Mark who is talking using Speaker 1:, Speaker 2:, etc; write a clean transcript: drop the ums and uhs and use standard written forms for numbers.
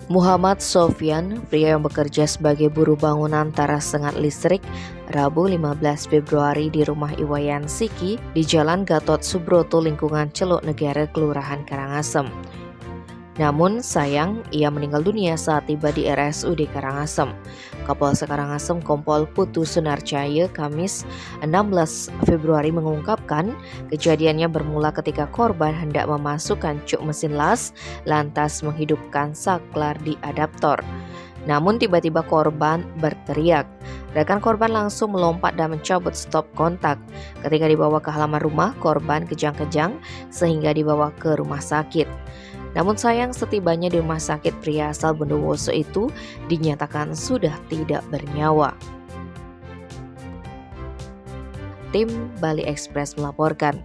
Speaker 1: Muhammad Sofyan, pria yang bekerja sebagai buruh bangunan teras sengat listrik, Rabu 15 Februari di rumah Iwayan Siki di Jalan Gatot Subroto lingkungan Celuk Negara, Kelurahan Karangasem. Namun sayang, ia meninggal dunia saat tiba di RSUD Karangasem. Kapolsek Karangasem Kompol Putu Sunarcaya Kamis 16 Februari mengungkapkan kejadiannya bermula ketika korban hendak memasukkan cuk mesin las lantas menghidupkan saklar di adaptor. Namun tiba-tiba korban berteriak. Rekan korban langsung melompat dan mencabut stop kontak. Ketika dibawa ke halaman rumah, korban kejang-kejang sehingga dibawa ke rumah sakit. Namun sayang, setibanya di rumah sakit, pria asal Bondowoso itu dinyatakan sudah tidak bernyawa. Tim Bali Express melaporkan.